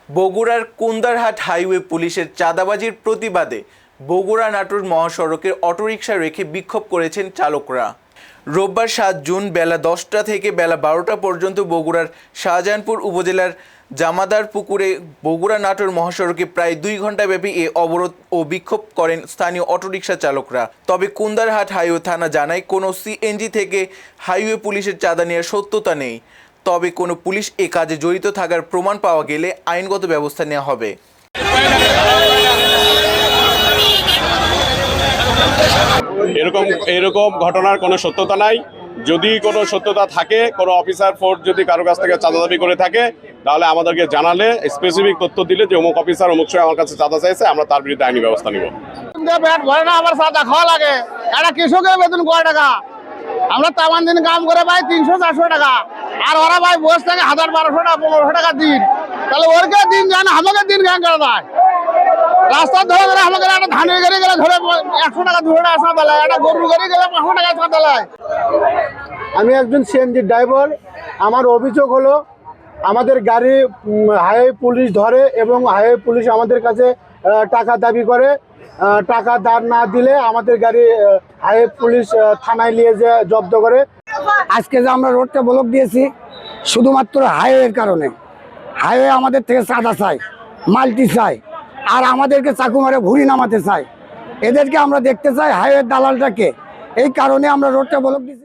বগুড়ার কুন্দারহাট হাইওয়ে পুলিশের চাঁদাবাজির প্রতিবাদে বগুড়া নাটোর মহাসড়কের অটোরিকশা রেখে বিক্ষোভ করেছেন চালকরা। রোববার ৭ জুন বেলা ১০টা থেকে বেলা ১২টা পর্যন্ত বগুড়ার শাহজাহানপুর উপজেলার জামাদার পুকুরে বগুড়া নাটোর মহাসড়কে প্রায় ২ ঘণ্টাব্যাপী এ অবরোধ ও বিক্ষোভ করেন স্থানীয় অটোরিকশা চালকরা। তবে কুন্দারহাট হাইওয়ে থানা জানায় কোনো সিএনজি থেকে হাইওয়ে পুলিশের চাঁদা নেওয়ার সত্যতা নেই। তবে কোনো পুলিশ এ কাজে জড়িত থাকার প্রমাণ পাওয়া গেলে আইনগত ব্যবস্থা নেওয়া হবে। এরকম ঘটনার কোনো সত্যতা নাই। যদি কোনো সত্যতা থাকে, কোনো অফিসার ফোর্স যদি কারো কাছ থেকে চাঁদা দাবি করে থাকে, তাহলে আমাদেরকে জানালে, স্পেসিফিক তথ্য দিলে যে অমুক অফিসার অমুক সময় আমার কাছে চাঁদা চাইছে, আমরা তার বিরুদ্ধে আইনি ব্যবস্থা নিব। আমার চাঁদা খাওয়া লাগে, একটা কৃষকের বেতন কয় টাকা, আমরা তামান দিন কাম করে পাই ৩০০-৪০০ টাকা, আর ওরা ভাই বসে থাকে ১০০০-১২০০ টাকা ১৫০০ টাকা দিন। তাহলে ওরকে দিন জানে, আমাকে দিন গান করে দেয়। রাস্তা ধরে ধরে আমাকে একটা ধানের গাড়ি গেলে ধরে ১০০ টাকা ২০০ টাকা চাঁদা দেয়, একটা গরুর গাড়ি গেলে ৫০০ টাকা চাঁদা দেয়। আমি একজন সিএনজি ড্রাইভার। আমার অভিযোগ হলো, আমাদের গাড়ি হাইওয়ে পুলিশ ধরে এবং হাইওয়ে পুলিশ আমাদের কাছে টাকা দাবি করে। টাকা দাঁড় না দিলে আমাদের গাড়ি হাইওয়ে পুলিশ থানায় নিয়ে যে জব্দ করে। আজকে যে আমরা রোডটা ব্লক দিয়েছি শুধুমাত্র হাইওয়ের কারণে। হাইওয়ে আমাদের থেকে চাঁদা চাই, মাল্টি চাই, আর আমাদেরকে চাকু মারে ভুঁড়ি নামাতে চাই। এদেরকে আমরা দেখতে চাই হাইওয়ের দালালটাকে। এই কারণে আমরা রোডটা ব্লক দিয়েছি।